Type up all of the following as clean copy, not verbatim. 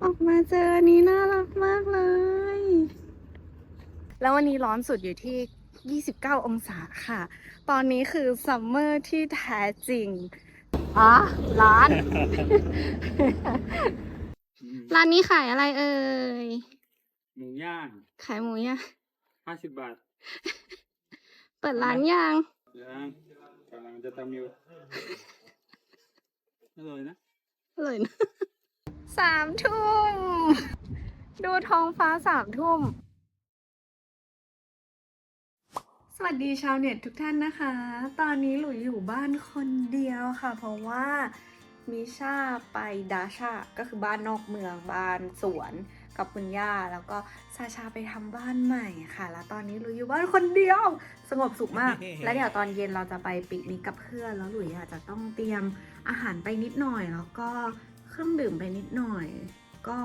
อกมาเจออันนี้น่ารักมากเลย แล้ววันนี้ร้อนสุดอยู่ที่ 29 องศาค่ะ ตอนนี้คือซัมเมอร์ที่แท้จริงอ๋อร้าน ร้านนี้ขายอะไรเอ่ย หมูย่าง ขายหมูย่าง 50 บาท เปิดร้านยัง ย่างกำลังจะทำอยู่อร่อยนะ เลยนะ 3 ทุ่ม ดูท้องฟ้า3 ทุ่ม สวัสดีชาวเน็ตทุกท่านนะคะ ตอนนี้หลุยอยู่บ้านคนเดียวค่ะ เพราะว่ามิชาไปดาชาก็คือบ้านนอกเมืองบ้านสวนกับคุณย่า แล้วก็ซาชาไปทำบ้านใหม่ค่ะ แล้วตอนนี้หลุยอยู่บ้านคนเดียว สงบสุขมาก และเดี๋ยวตอนเย็นเราจะไปปิกนิกกับเพื่อน แล้วหลุยอาจจะต้องเตรียมอาหารไปนิดหน่อย แล้วก็เครื่องดื่มไปนิดหน่อย ก็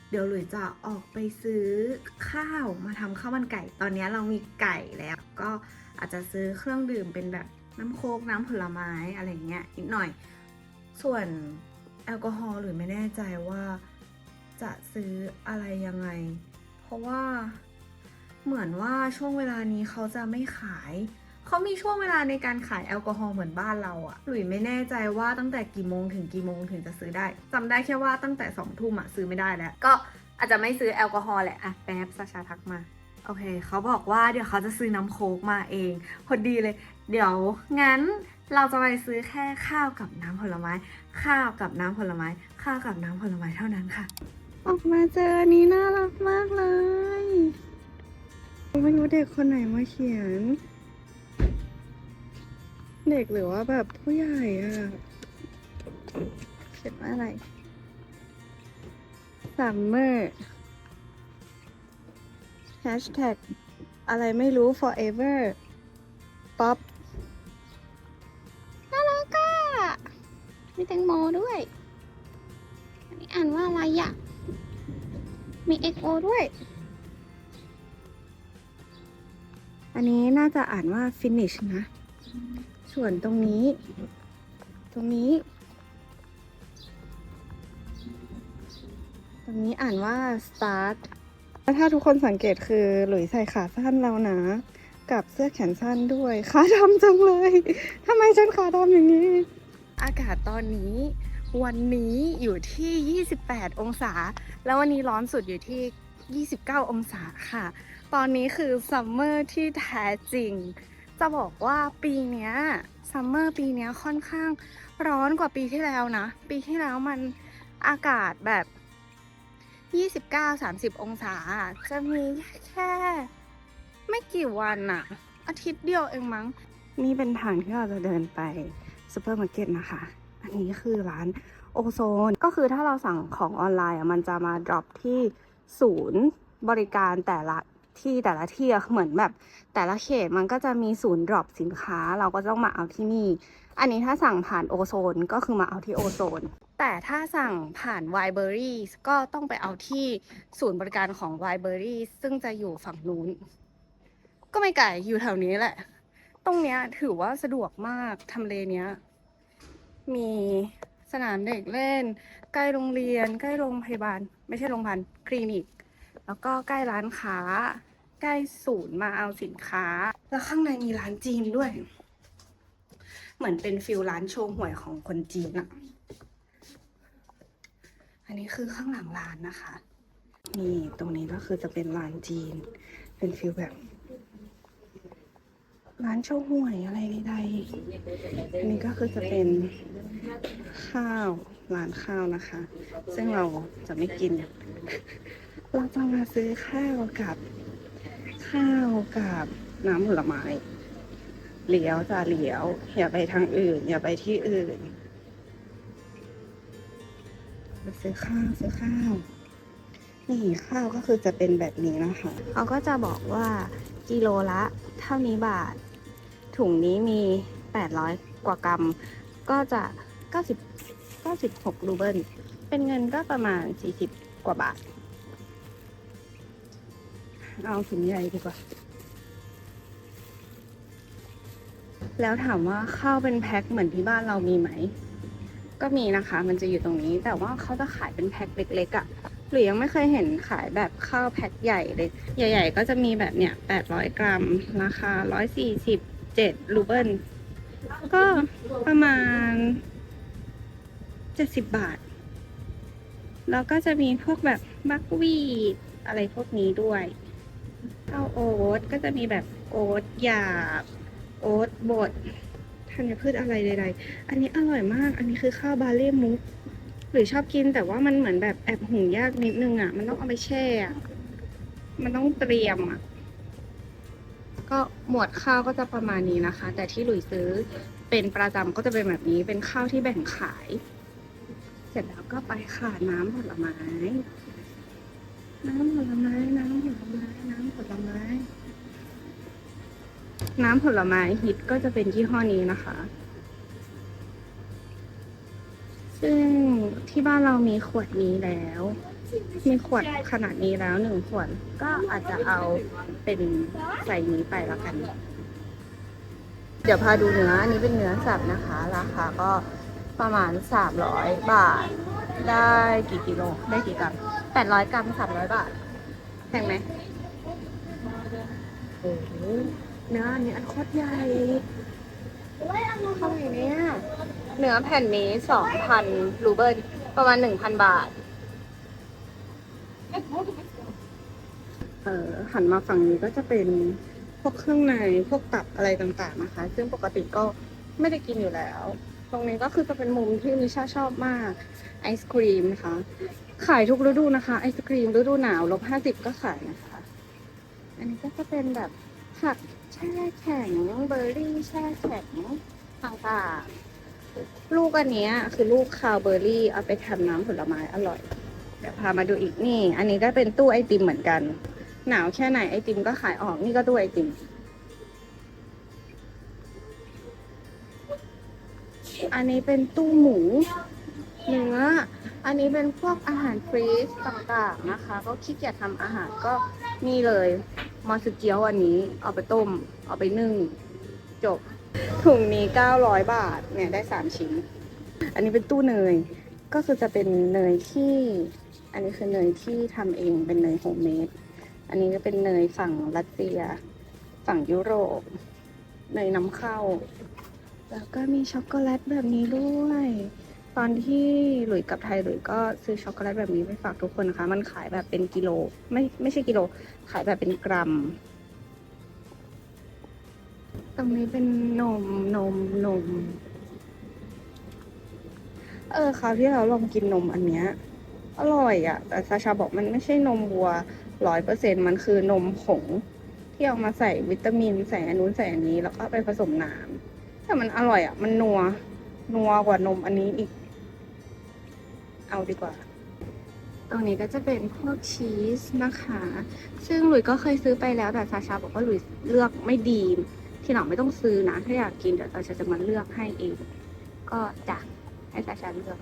เดี๋ยวหลุยจะออกไปซื้อข้าวมาทำข้าวมันไก่ ตอนนี้เรามีไก่แล้ว ก็อาจจะซื้อเครื่องดื่มเป็นแบบน้ำโค้กน้ำผลไม้อะไรเงี้ยนิดหน่อย ส่วนแอลกอฮอล์หรือไม่แน่ใจว่าจะซื้ออะไรยังไง เพราะว่าเหมือนว่าช่วงเวลานี้เขาจะไม่ขาย เขามีช่วงเวลาในการขายแอลกอฮอล์เหมือนบ้านเราอะหลุยไม่แน่ใจว่าตั้งแต่กี่โมงถึงกี่โมงถึงจะซื้อได้จำได้แค่ว่าตั้งแต่2 ทุ่มอะซื้อไม่ได้แล้ว ก็อาจจะไม่ซื้อแอลกอฮอล์แหละอะแป๊บซาชาทักมาโอเคเขาบอกว่าเดี๋ยวเขาจะซื้อน้ำโค้กมาเองพอดีเลย เดี๋ยวงั้นเราจะไปซื้อแค่ข้าวกับน้ำผลไม้ ข้าวกับน้ำผลไม้ ข้าวกับน้ำผลไม้เท่านั้นค่ะ ออกมาเจออันนี้น่ารักมากเลยไม่รู้เด็กคนไหนมาเขียน เด็กหรือว่าแบบผู้ใหญ่อะเขียนว่าอะไร Summer Hashtag อะไรไม่รู้ forever pop น่ารักอะมีแตงโมด้วย อันนี้อ่านว่าอะไรอะมี XO ด้วย อันนี้น่าจะอ่านว่า finish นะ ส่วนตรงนี้ ตรงนี้อ่านว่า start ถ้าทุกคนสังเกตคือหลุยใส่ขาสั้นแล้วนะ กับเสื้อแขนสั้นด้วยขาดำจังเลยทำไมฉันขาดำอย่างนี้ อากาศตอนนี้วันนี้อยู่ที่ 28 องศา แล้ววันนี้ร้อนสุดอยู่ที่ 29 องศาค่ะ ตอนนี้คือซัมเมอร์ที่แท้จริง จะบอกว่าปีเนี้ยซัมเมอร์ปีเนี้ยค่อนข้างร้อนกว่าปีที่แล้วนะ ปีที่แล้วมันอากาศแบบ 29-30 องศาจะมีแค่ไม่กี่วันอะอาทิตย์เดียวเองมั้งนี่เป็นทางที่เราจะเดินไปซูเปอร์มาร์เก็ตนะคะ อันนี้คือร้านโอโซนก็คือถ้าเราสั่งของออนไลน์มันจะมาดรอปที่ศูนย์บริการแต่ละที่เหมือนแบบแต่ละเขตมันก็จะมีศูนย์ดรอปสินค้าเราก็ต้องมาเอาที่นี่ อันนี้ถ้าสั่งผ่านโอโซนก็คือมาเอาที่โอโซนแต่ถ้าสั่งผ่าน Wiberries ก็ต้องไปเอาที่ศูนย์บริการของ Wiberries ซึ่งจะอยู่ฝั่งนู้นก็ไม่ไกลอยู่แถวนี้แหละตรงเนี้ยถือว่าสะดวกมากทำเลเนี้ยมีสนามเด็กเล่นใกล้โรงเรียนใกล้โรงพยาบาลไม่ใช่โรงพยาบาลคลินิกแล้วก็ใกล้ร้านค้าใกล้ศูนย์มาเอาสินค้าแล้วข้างในมีร้านจีนด้วยเหมือนเป็นฟิลร้านโชว์หวยของคนจีนอะอันนี้คือข้างหลังร้านนะคะนี่ตรงนี้ก็คือจะเป็นร้านจีนเป็นฟิลแบบร้านโชว์หวยอะไรใดๆอันนี้ก็คือจะเป็นข้าวร้านข้าวนะคะ ซึ่งเราจะไม่กิน เราจะมาซื้อข้าวกับน้ำผลไม้เลี้ยวจะเลี้ยวอย่าไปทางอื่นอย่าไปที่อื่นซื้อข้าวนี่ข้าวก็คือจะเป็นแบบนี้นะคะเขาก็จะบอกว่ากิโลละเท่านี้บาทถุงนี้มี800กว่ากรัมก็จะ96รูเบิลเป็นเงินก็ประมาณ40กว่าบาทเอาถุงใหญ่ดีกว่าแล้วถามว่าข้าวเป็นแพ็คเหมือนที่บ้านเรามีไหมก็มีนะคะมันจะอยู่ตรงนี้แต่ว่าเขาจะขายเป็นแพ็คเล็กๆอ่ะ หรือยังไม่เคยเห็นขายแบบข้าวแพ็คใหญ่เลย ใหญ่ๆก็จะมีแบบเนี้ย800 กรัม ราคา147 รูเบิล ก็ประมาณ70 บาท แล้วก็จะมีพวกแบบบัควีดอะไรพวกนี้ด้วยข้าวโอ๊ตก็จะมีแบบโอ๊ตหยาบ โอ๊ตบดธัญพืชอะไรใดๆอันนี้อร่อยมาก อันนี้คือข้าวบาเล่มุก หรือชอบกินแต่ว่ามันเหมือนแบบแอบหุงยากนิดนึงอ่ะ มันต้องเอาไปแช่อะมันต้องเตรียมอ่ะ ก็หมวดข้าวก็จะประมาณนี้นะคะ แต่ที่หลุยซื้อเป็นประจำก็จะเป็นแบบนี้ เป็นข้าวที่แบ่งขาย เสร็จแล้วก็ไปค่ะน้ำผลไม้ น้ำผลไม้ น้ำผลไม้ น้ำผลไม้ น้ำผลไม้ฮิตก็จะเป็นยี่ห้อนี้นะคะ ซึ่งที่บ้านเรามีขวดนี้แล้ว มีขวดขนาดนี้แล้ว1 ขวด ก็อาจจะเอาเป็นใส่นี้ไปแล้วกัน เดี๋ยวพาดูเนื้อ อันนี้เป็นเนื้อสับนะคะ ราคาก็ประมาณ300 บาท ได้กี่กิโล ได้กี่กรัม800 กรัม300 บาท แพงไหมโอ้โหเนื้ออันนี้อันโคตรใหญ่เท่าไหร่เนี่ย เนื้อแผ่นนี้ 2,000 รูเบิล ประมาณ 1,000 บาท หันมาฝั่งนี้ก็จะเป็นพวกเครื่องใน พวกตับอะไรต่างๆนะคะ ซึ่งปกติก็ไม่ได้กินอยู่แล้ว ตรงนี้ก็คือจะเป็นมุมที่มิชาชอบมาก ไอศครีมนะคะ ขายทุกฤดูนะคะ ไอศครีมฤดูหนาว-50ก็ขายนะคะ อันนี้ก็จะเป็นแบบผักแช่แข็ง เบอร์รี่แช่แข็งต่างๆ ลูกอันนี้คือลูกคาวเบอร์รี่ เอาไปทำน้ำผลไม้อร่อย เดี๋ยวพามาดูอีกนี่ อันนี้ก็เป็นตู้ไอติมเหมือนกัน หนาวแค่ไหนไอติมก็ขายออก นี่ก็ตู้ไอติม อันนี้เป็นตู้หมูเนื้อ อันนี้เป็นพวกอาหารฟรีซต่างๆนะคะ ก็ขี้เกียจทำอาหารก็นี่เลยมาสึเกี๊ยวอันนี้เอาไปต้ม เอาไปนึ่ง จบ ถุงนี้900 บาท เนี่ยได้3 ชิ้น อันนี้เป็นตู้เนย ก็คือจะเป็นเนยที่ อันนี้คือเนยที่ทำเอง เป็นเนยโฮมเมด อันนี้ก็เป็นเนยฝั่งรัสเซีย ฝั่งยุโรป เนยนำเข้า แล้วก็มีช็อกโกแลตแบบนี้ด้วย ตอนที่หลุยกับไทยหลุยก็ซื้อช็อกโกแลตแบบนี้ไปฝากทุกคนนะคะ มันขายแบบเป็นกิโล ไม่ใช่กิโล ขายแบบเป็นกรัม ตรงนี้เป็นนม คราวที่เราลองกินนมอันเนี้ยอร่อยอะแต่ซาชาบอกมันไม่ใช่นมวัว100%มันคือนมผงที่เอามาใส่วิตามินใส่อันนู้นใส่อันนี้แล้วก็ไปผสมน้ำแต่มันอร่อยอะมันนัวกว่านมอันนี้อีก เอาดีกว่า ตรงนี้ก็จะเป็นพวกชีสนะคะ ซึ่งหลุยก็เคยซื้อไปแล้วแต่ซาชาบอกว่าหลุยเลือกไม่ดีทีหลังไม่ต้องซื้อนะถ้าอยากกินเดี๋ยวซาชาจะมาเลือกให้เอง ก็จ้ะให้ซาชาเลือก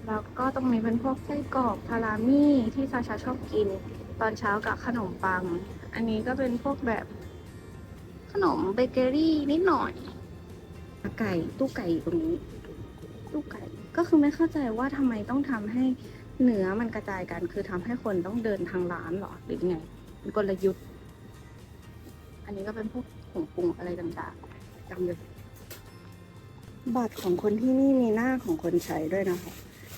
แล้วก็ตรงนี้เป็นพวกไส้กรอกพารามี่ที่ซาชาชอบกินตอนเช้ากับขนมปัง อันนี้ก็เป็นพวกแบบขนมเบเกอรี่นิดหน่อย ไก่ตู้ไก่อยู่ตรงนี้ ตู้ไก่ก็คือไม่เข้าใจว่าทำไมต้องทำให้เนื้อมันกระจายกัน คือทำให้คนต้องเดินทางร้านหรอหรือไงเป็นกลยุทธ์ อันนี้ก็เป็นพวกผงปรุงอะไรต่างๆจำเลยบัตรของคนที่นี่มีหน้าของคนใช้ด้วยนะคะ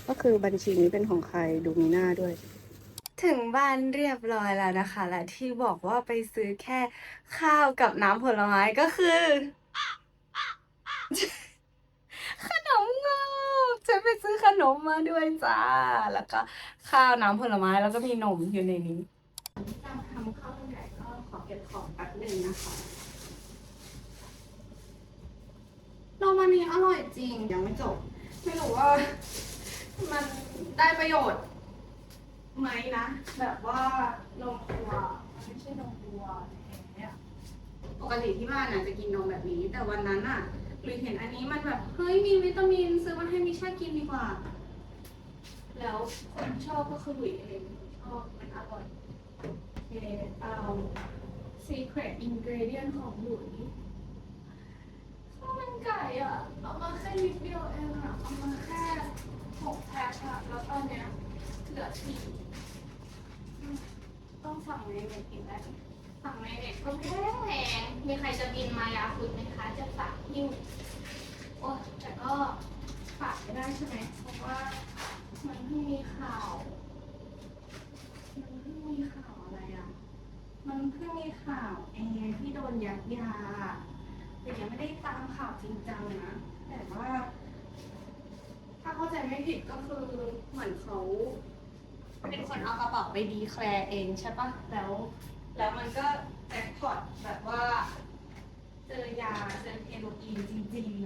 ก็คือบัญชีนี้เป็นของใครดูมีหน้าด้วย ถึงบ้านเรียบร้อยแล้วนะคะ และที่บอกว่าไปซื้อแค่ข้าวกับน้ำผลไม้ก็คือ ขนมงอกฉันไปซื้อขนมมาด้วยจ้า แล้วก็ข้าวน้ำผลไม้แล้วก็มีนมอยู่ในนี้ทำข้าวมันไก่ก็ขอเก็บของแป๊บนึงนะคะนมอันนี้อร่อยจริงยังไม่จบ ไม่รู้ว่ามันได้ประโยชน์ไหมนะ แบบว่านมวัวมันไม่ใช่นมวัวเนี่ยปกติที่บ้านน่ะจะกินนมแบบนี้ แต่วันนั้นอ่ะหรือเห็นอันนี้มันแบบเฮ้ยมีวิตามินซื้อมาให้มิชากินดีกว่า แล้วคนชอบก็คือหลุยเองชอบมันอร่อยsecret ingredient ของหลุยข้าวมันไก่อ่ะเอามาแค่นิดเดียวเองอ่ะเอามาแค่ ลือ4ต้องสั่งในเน็ตกินได้สั่งในเน็ตก็แพงมีใครจะบินมายาคุดไหมคะจะฝากหิ้วโอ้แต่ก็ฝากไม่ได้ใช่ไหมเพราะว่ามันเพิ่งมีข่าวอะไรอ่ะมันเพิ่งมีข่าวที่โดนยัดยาแต่ยังไม่ได้ตามข่าวจริงจังนะแต่ว่าถ้าเข้าใจไม่ผิดก็คือเหมือนเขาเป็นคนเอากระเป๋าไปดีแคลร์เองใช่ปะแล้วมันก็แจ็คพอตแบบว่าเจอยาเจอเฮโรอีนจริงๆ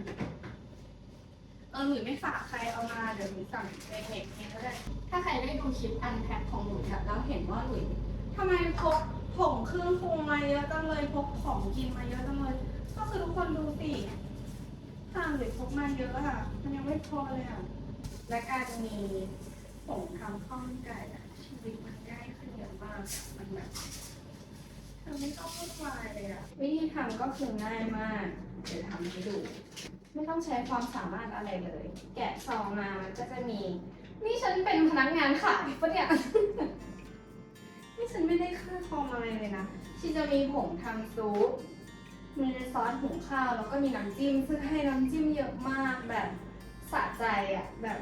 หรือไม่ฝากใครเอามาเดี๋ยวหนูสั่งในเน็ตเองก็ได้ถ้าใครได้ดูคลิปอันแพ็คของหนูแล้วเห็นว่าหนูทำไมพกผงเครื่องปรุงมาเยอะจังเลยพกของกินมาเยอะจังเลยก็คือทุกคนดูสิทางหรือพกมาเยอะอะมันยังไม่พอเลยอะและการมีผงทำข้าวมันไก่อะชีวิตมันง่ายขึ้นเยอะมากมันแบบเธอไม่ต้องวุ่นวายเลยอะวิธีทำก็คือง่ายมากเดี๋ยวทำให้ดู ไม่ต้องใช้ความสามารถอะไรเลย แกะซองมามันก็จะมีนี่ฉันเป็นพนักงานขายปะเนี่ย นี่ฉันไม่ได้ค่าคอมอะไรเลยนะที่จะมีผงทำซุปมีซอสหุงข้าวแล้วก็มีน้ำจิ้มซึ่งให้น้ำจิ้มเยอะมากแบบสะใจอ่ะแบบ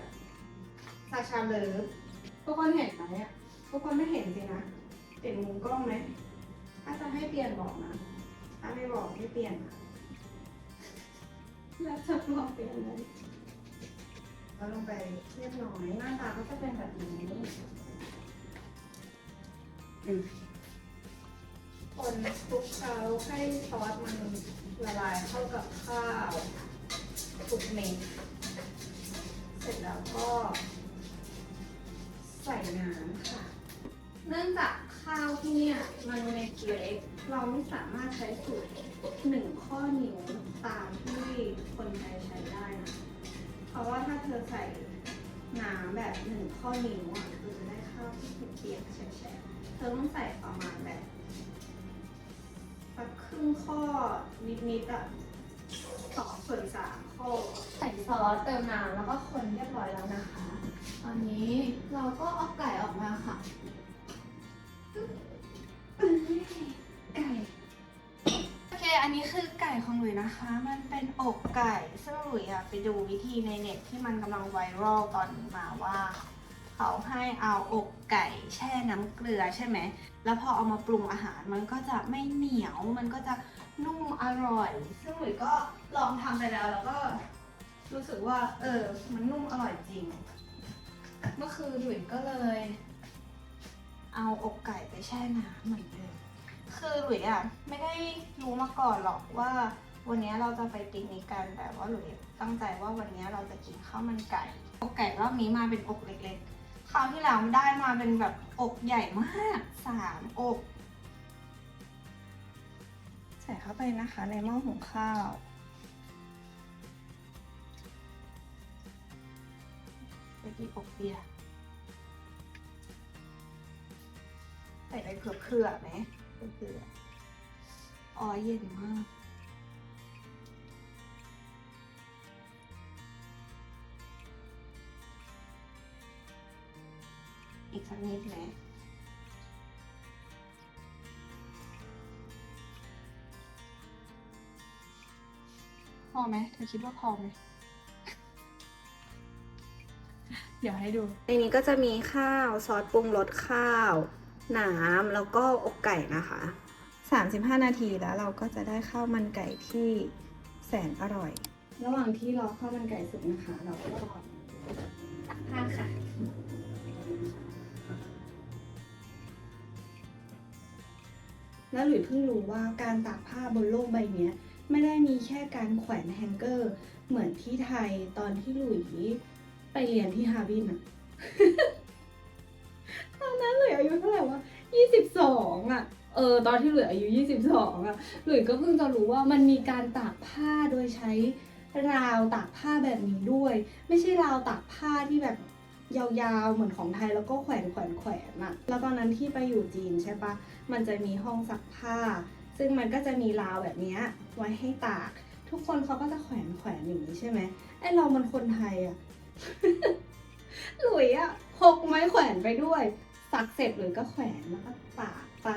ซาชาเลิฟทุกคนเห็นไหมอ่ะทุกคนไม่เห็นสินะเปลี่ยนมุมกล้องไหมถ้าจะให้เปลี่ยนบอกนะถ้าไม่บอกไม่เปลี่ยนนะแล้วจะบอกเปลี่ยนไหมก็ลงไปเรียบร้อยหน้าตาก็จะเป็นแบบนี้คนคลุกเคล้าให้ซอสมันละลายเข้ากับข้าวคลุกเม็ดเสร็จแล้วก็ใส่น้ำค่ะเนื่องจากข้าวที่เนี่ยมันเม็ดเล็กเราไม่สามารถใช้สูตร1 ข้อนิ้วตามที่คนไทยใช้ได้นะเพราะว่าถ้าเธอใส่น้ำแบบ1 ข้อนิ้วอ่ะคือจะได้ข้าวที่เปียกๆแฉะเธอต้องใส่ประมาณแบบสักครึ่งข้อนิดๆอ่ะ2/3 ข้อใส่ซอสเติมน้ำแล้วก็คนเรียบร้อยแล้วนะคะตอนนี้เราก็เอาไก่ออกมาค่ะไก่โอเคอันนี้คือไก่ของหลุยนะคะมันเป็นอกไก่ซึ่งหลุยไปดูวิธีในเน็ตที่มันกำลังไวรัลตอนนี้มาว่าเขาให้เอาอกไก่แช่น้ำเกลือใช่ไหมแล้วพอเอามาปรุงอาหารมันก็จะไม่เหนียวมันก็จะนุ่มอร่อยซึ่งหลุยก็ลองทำไปแล้วก็รู้สึกว่ามันนุ่มอร่อยจริงเมื่อคืนหลุยก็เลยเอาอกไก่ไปแช่น้ำเหมือนเดิมคือหลุยไม่ได้รู้มาก่อนหรอกว่าวันนี้เราจะไปปิกนิกกันแต่ว่าหลุยตั้งใจว่าวันนี้เราจะกินข้าวมันไก่อกไก่รอบนี้มาเป็นอกเล็กๆคราวที่แล้วได้มาเป็นแบบอกใหญ่มาก3 อกใส่เข้าไปนะคะในหม้อหุงข้าวไปกี่อกเบียร์ใส่ไปเผื่อไหมเผื่ออ๋อเย็นมากอีกสักนิดไหมพอไหมเธอคิดว่าพอไหม เดี๋ยวให้ดูในนี้ก็จะมีข้าวซอสปรุงรสข้าวน้ำแล้วก็อกไก่นะคะ35 นาทีแล้วเราก็จะได้ข้าวมันไก่ที่แสนอร่อยระหว่างที่รอข้าวมันไก่สุกนะคะเราก็ตักผ้าค่ะแล้วหลุยเพิ่งรู้ว่าการตากผ้าบนโลกใบนี้ไม่ได้มีแค่การแขวนแฮงเกอร์เหมือนที่ไทยตอนที่หลุยไปเรียนที่ฮาร์บินอะ ตอนนั้นหลุยอายุเท่าไหร่วะ22อะตอนที่หลุยอายุ22อะหลุยก็เพิ่งจะรู้ว่ามันมีการตากผ้าโดยใช้ราวตากผ้าแบบนี้ด้วยไม่ใช่ราวตากผ้าที่แบบยาวๆเหมือนของไทยแล้วก็แขวนอะแล้วตอนนั้นที่ไปอยู่จีนใช่ปะมันจะมีห้องซักผ้าซึ่งมันก็จะมีราวแบบนี้ไว้ให้ตากทุกคนเขาก็จะแขวนอย่างนี้ใช่ไหมไอเรามันคนไทยอะ หลุยพกไม้แขวน ไปด้วยซักเสร็จเลยก็แขวนแล้วก็ต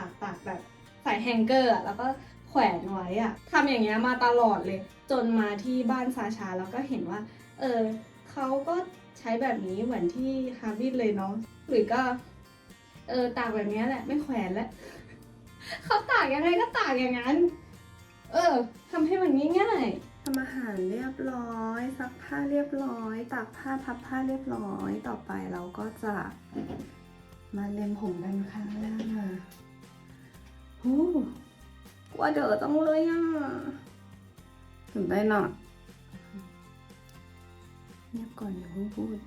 ากแบบใส่แฮงเกอร์อะแล้วก็แขวนไว้อะทำอย่างเงี้ยมาตลอดเลยจนมาที่บ้านซาชาแล้วก็เห็นว่าเขาก็ใช้แบบนี้เหมือนที่ฮาร์บิทเลยเนาะหรือก็ตากแบบนี้แหละไม่แขวนแล้วเขาตากยังไงก็ตากอย่างนั้นทำให้มันง่ายๆทำอาหารเรียบร้อยซักผ้าเรียบร้อยตากผ้าพับผ้าเรียบร้อยต่อไปเราก็จะมาเล็มผมกันค่ะโอ้กลัวเด๋อจังเลยอ่ะถึงได้นอนเงียบก่อนอย่าเพิ่งพูด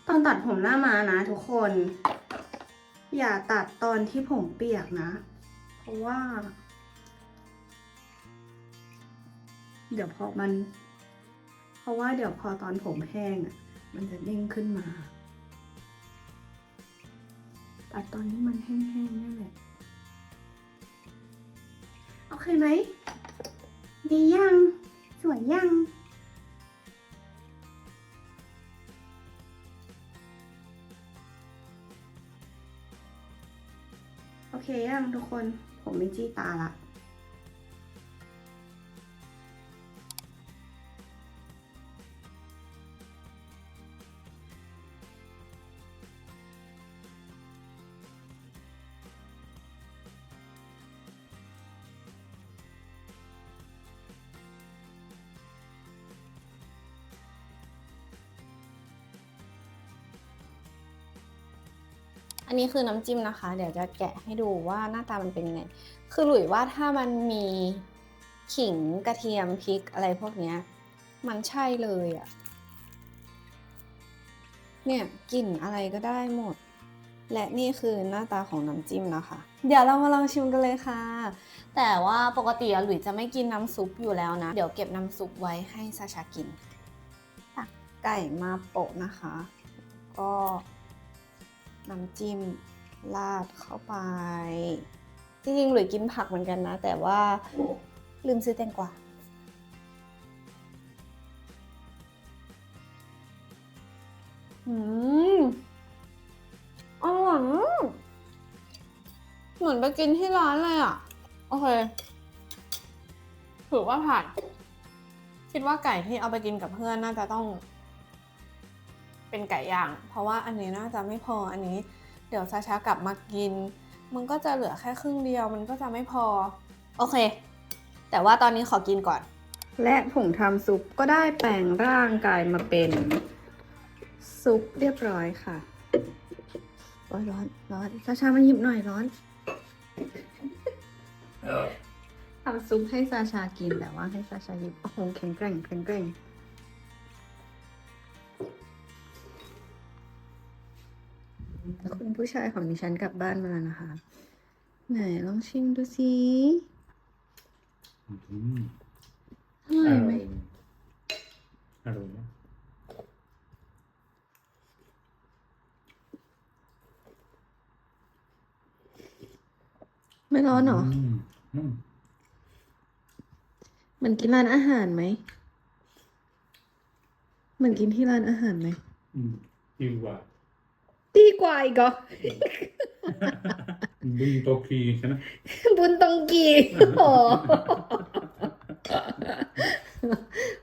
ตอนตัดผมหน้าม้านะทุกคน อย่าตัดตอนที่ผมเปียกนะ เพราะว่า เดี๋ยวพอตอนผมแห้งอ่ะ มันจะเด้งขึ้นมา ตัดตอนที่มันแห้งๆนั่นแหละโอเคไหมดียังสวยยังโอเคยังทุกคนผมไม่จี้ตาละอันนี้คือน้ำจิ้มนะคะเดี๋ยวจะแกะให้ดูว่าหน้าตามันเป็นยังไงคือหลุยว่าถ้ามันมีขิงกระเทียมพริกอะไรพวกเนี้ยมันใช่เลยอะเนี่ยกลิ่นอะไรก็ได้หมดและนี่คือหน้าตาของน้ำจิ้มนะคะเดี๋ยวเรามาลองชิมกันเลยค่ะแต่ว่าปกติหลุยจะไม่กินน้ำซุปอยู่แล้วนะเดี๋ยวเก็บน้ำซุปไว้ให้ซาชากินตักไก่มาโปะนะคะก็น้ำจิ้มราดเข้าไปจริงๆหลุยกินผักเหมือนกันนะแต่ว่าลืมซื้อแตงกวาอร่อยเหมือนไปกินที่ร้านเลยอ่ะโอเคถือว่าผ่านคิดว่าไก่ที่เอาไปกินกับเพื่อนน่าจะต้องเป็นไก่ย่างเพราะว่าอันนี้น่าจะไม่พออันนี้เดี๋ยวซาชากลับมากินมันก็จะเหลือแค่ครึ่งเดียวมันก็จะไม่พอโอเคแต่ว่าตอนนี้ขอกินก่อนและผงทำซุปก็ได้แปลงร่างกายมาเป็นซุปเรียบร้อยค่ะร้อนซาชามาหยิบหน่อยร้อนทำซุปให้ซาชากินแต่ว่าให้ซาชาหยิบโอ้โหแข็งแกร่งคุณผู้ชายของดิฉันกลับบ้านมาแล้วนะคะไหนลองชิมดูสิอร่อยไหมอร่อยนะไม่ร้อนเหรอเหมือนกินร้านอาหารไหมเหมือนกินที่ร้านอาหารไหมดีกว่าอีกเหรอบุญโตกีใช่ไหมบุญตงกีโอ้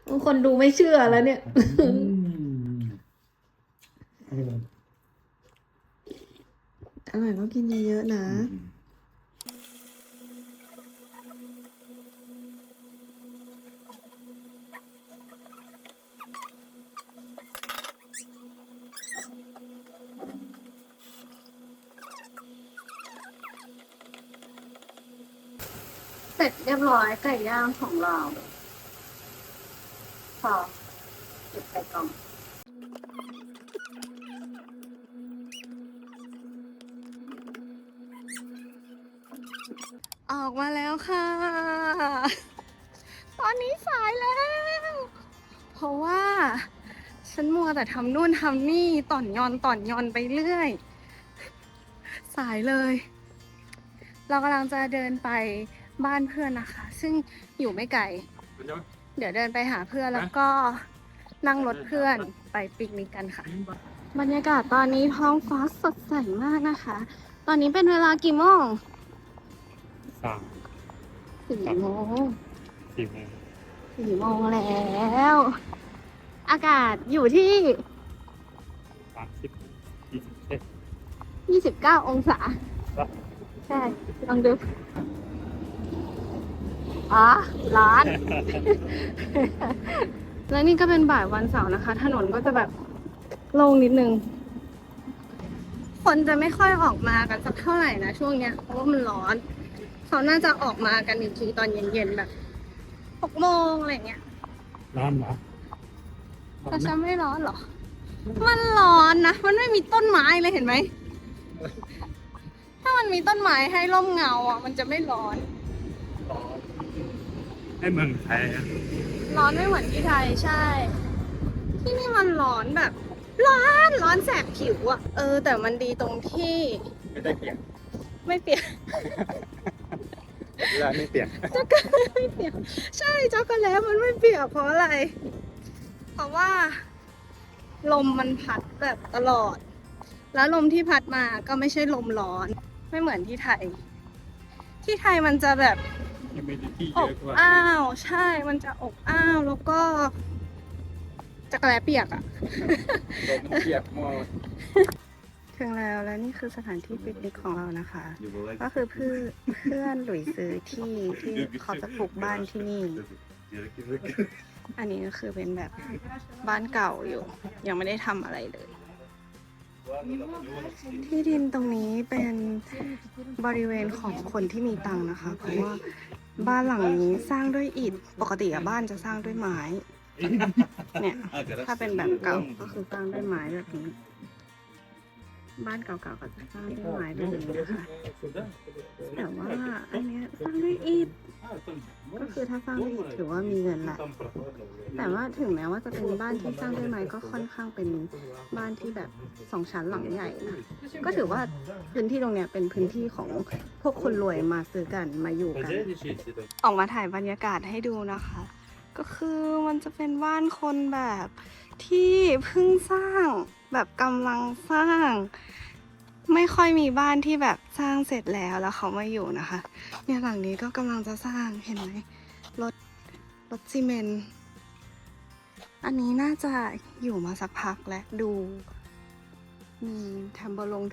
บางคนดูไม่เชื่อแล้วเนี่ยอร่อยก็กินเยอะๆนะ เสร็จเรียบร้อยไก่ย่างของเรา พอเก็บใส่กล่อง ออกมาแล้วค่ะ ตอนนี้สายแล้ว เพราะว่าฉันมัวแต่ทำนู่นทำนี่ต่อนยอนไปเรื่อย สายเลย เรากำลังจะเดินไปบ้านเพื่อนนะคะ ซึ่งอยู่ไม่ไกล เดี๋ยวเดินไปหาเพื่อนแล้วก็นั่งรถเพื่อนไปปิกนิกกันค่ะ บรรยากาศตอนนี้ท้องฟ้าสดใสมากนะคะ ตอนนี้เป็นเวลากี่โมง 3 4 โมง 4 โมง 4 โมงแล้ว อากาศอยู่ที่ 30 29 องศา ใช่ ลองดู อ๋อ ร้อน แล้วนี่ก็เป็นบ่ายวันเสาร์นะคะ ถนนก็จะแบบโล่งนิดนึง คนจะไม่ค่อยออกมากันสักเท่าไหร่นะช่วงเนี้ย เพราะว่ามันร้อน เขาน่าจะออกมากันอีกทีตอนเย็นๆแบบ6 โมงอะไรเงี้ย ร้อนเหรอ แต่ฉันไม่ร้อนหรอ มันร้อนนะ มันไม่มีต้นไม้เลยเห็นไหม ถ้ามันมีต้นไม้ให้ร่มเงาอ่ะ มันจะไม่ร้อน ให้เมืองไทยอะ ร้อนไม่เหมือนที่ไทยใช่ ที่นี่มันร้อนแบบ ร้อนแสบผิวอ่ะ แต่มันดีตรงที่ ไม่ได้เปียก ไม่เปียก เวลาไม่เปียก ช็อกโกแลตไม่เปียก ใช่ช็อกโกแลตมันไม่เปียกเพราะอะไร เพราะว่า ลมมันพัดแบบตลอด แล้วลมที่พัดมาก็ไม่ใช่ลมร้อน ไม่เหมือนที่ไทย ที่ไทยมันจะแบบ humidity อ เย บ อะกว่า อ้าว ใช่ มันจะอบอ้าวแล้วก็จักรแลเปียกอ่ะ ลมมันเปียกหมด ถึงแล้วและนี่คือสถานที่ปิกนิกของเรานะคะ ก็คือเพื่อนหลุยซื้อที่เขาจะปลูกบ้านที่นี่ อันนี้ก็คือเป็นแบบบ้านเก่าอยู่ ยังไม่ได้ทำอะไรเลย ที่ดินตรงนี้เป็นบริเวณของคนที่มีตังค์นะคะ เพราะว่าบ้านหลังนี้สร้างด้วยอิฐ ปกติอะบ้านจะสร้างด้วยไม้ เนี่ย ถ้าเป็นแบบเก่าก็คือสร้างด้วยไม้แบบนี้ บ้านเก่าๆก็จะสร้างด้วยไม้แบบนี้นะคะ แต่ว่าอันเนี้ยสร้างด้วยอิฐ ก็คือถ้าสร้างด้วยอิฐถือว่ามีเงินแหละ แต่ว่าถึงแม้ว่าจะเป็นบ้านที่สร้างด้วยไม้ก็ค่อนข้างเป็นบ้านที่แบบ2 ชั้นหลังใหญ่นะก็ถือว่าพื้นที่ตรงเนี้ยเป็นพื้นที่ของพวกคนรวยมาซื้อกันมาอยู่กัน ออกมาถ่ายบรรยากาศให้ดูนะคะ ก็คือมันจะเป็นบ้านคนแบบที่เพิ่งสร้างแบบกำลังสร้าง ไม่ค่อยมีบ้านที่แบบสร้างเสร็จแล้วเขามาอยู่นะคะ เนี่ยหลังนี้ก็กำลังจะสร้างเห็นไหมรถซีเมนต์อันนี้น่าจะอยู่มาสักพักแล้วดูมีแทมเบอร์ลิง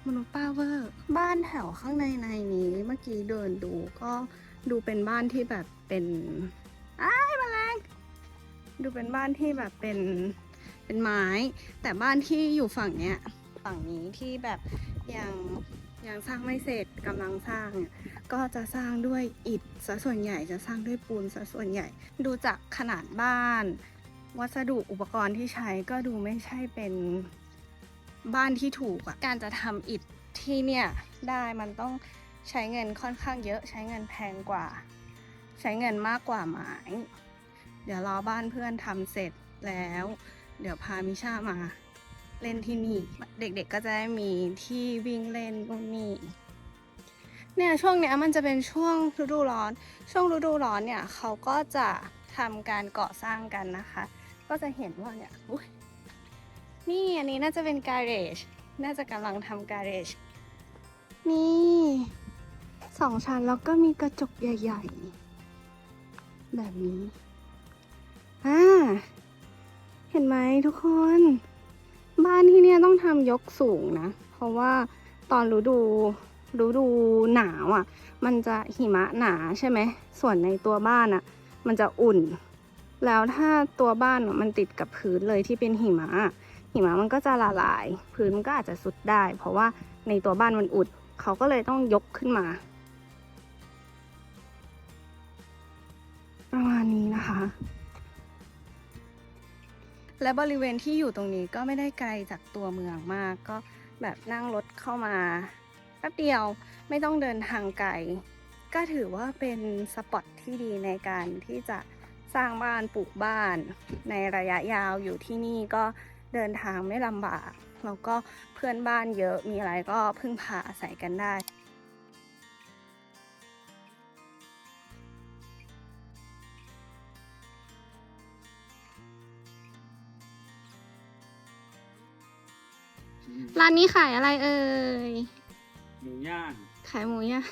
มนุษย์ป้าเวอร์บ้านแถวข้างในนี้เมื่อกี้เดินดูก็ดูเป็นบ้านที่แบบเป็นแมลงดูเป็นบ้านที่แบบเป็นไม้ แต่บ้านที่อยู่ฝั่งนี้ที่แบบยังสร้างไม่เสร็จกำลังสร้างเนี่ยก็จะสร้างด้วยอิฐซะส่วนใหญ่จะสร้างด้วยปูนซะส่วนใหญ่ ดูจากขนาดบ้าน วัสดุอุปกรณ์ที่ใช้ก็ดูไม่ใช่เป็นบ้านที่ถูกอะการจะทำอิฐที่เนี่ยได้มันต้องใช้เงินค่อนข้างเยอะใช้เงินแพงกว่า ใช้เงินมากกว่าไม้เดี๋ยวรอบ้านเพื่อนทำเสร็จแล้วเดี๋ยวพามิช่ามาเล่นที่นี่เด็กๆก็จะได้มีที่วิ่งเล่นนู่นนี่เนี่ยช่วงเนี้ยมันจะเป็นช่วงฤดูร้อนเนี่ยเขาก็จะทำการก่อสร้างกันนะคะ ก็จะเห็นว่าเนี่ยนี่อันนี้น่าจะเป็นการาจน่าจะกำลังทำการาจนี่2 ชั้นแล้วก็มีกระจกใหญ่ๆแบบนี้เห็นไหมทุกคนบ้านที่เนี่ยต้องทำยกสูงนะเพราะว่าตอนฤดูหนาวอ่ะมันจะหิมะหนาใช่ไหมส่วนในตัวบ้านอ่ะมันจะอุ่นแล้วถ้าตัวบ้านมันติดกับพื้นเลยที่เป็นหิมะมันก็จะละลายพื้นมันก็อาจจะสุดได้เพราะว่าในตัวบ้านมันอุดเขาก็เลยต้องยกขึ้นมา ประมาณนี้นะคะ และบริเวณที่อยู่ตรงนี้ก็ไม่ได้ไกลจากตัวเมืองมาก ก็แบบนั่งรถเข้ามาแป๊บเดียวไม่ต้องเดินทางไกล ก็ถือว่าเป็นสปอตที่ดีในการที่จะสร้างบ้านปลูกบ้านในระยะยาวอยู่ที่นี่ก็เดินทางไม่ลำบาก แล้วก็เพื่อนบ้านเยอะมีอะไรก็พึ่งพาอาศัยกันได้ ร้านนี้ขายอะไรเอ่ย หมูย่าง ขายหมูย่าง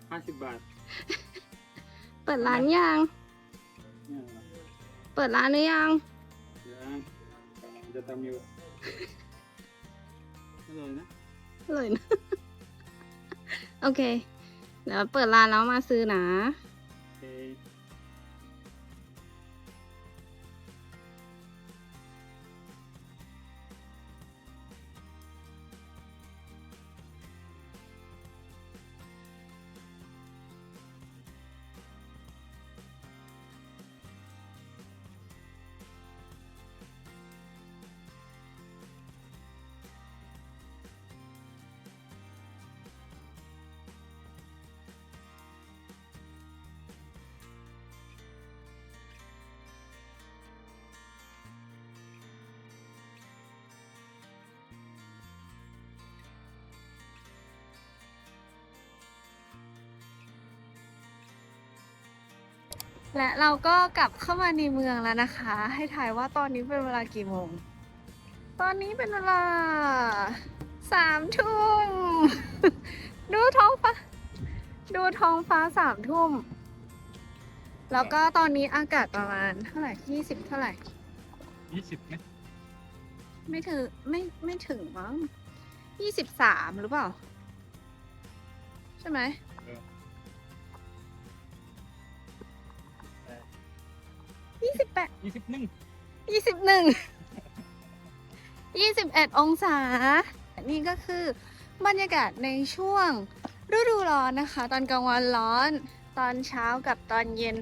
50 บาท เปิดร้านยัง เนี่ย เปิดร้านหรือยัง ย่างจะทำอยู่อร่อยนะ เลยนะ โอเค เดี๋ยวเปิดร้านแล้วมาซื้อนะ โอเค และเราก็กลับเข้ามาในเมืองแล้วนะคะ ให้ถ่ายว่าตอนนี้เป็นเวลากี่โมง ตอนนี้เป็นเวลา3 ทุ่ม ดูท้องฟ้า ดูท้องฟ้า3 ทุ่ม แล้วก็ตอนนี้อากาศประมาณเท่าไหร่20เท่าไหร่ 20ไหม ไม่ถึงไม่ถึงมั้ง23หรือเปล่า ใช่ไหม 28 21 21 องศา นี่ก็คือบรรยากาศในช่วงฤดูร้อนนะคะ ตอนกลางวันร้อน ตอนเช้ากับตอนเย็น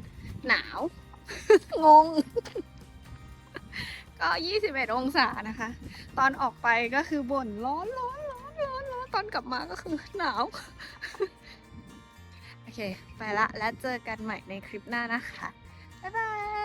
หนาว งง ก็ 21 องศานะคะ ตอนออกไปก็คือบ่นร้อน ตอนกลับมาก็คือหนาว โอเค ไปละ แล้วเจอกันใหม่ในคลิปหน้านะคะ บ๊ายบาย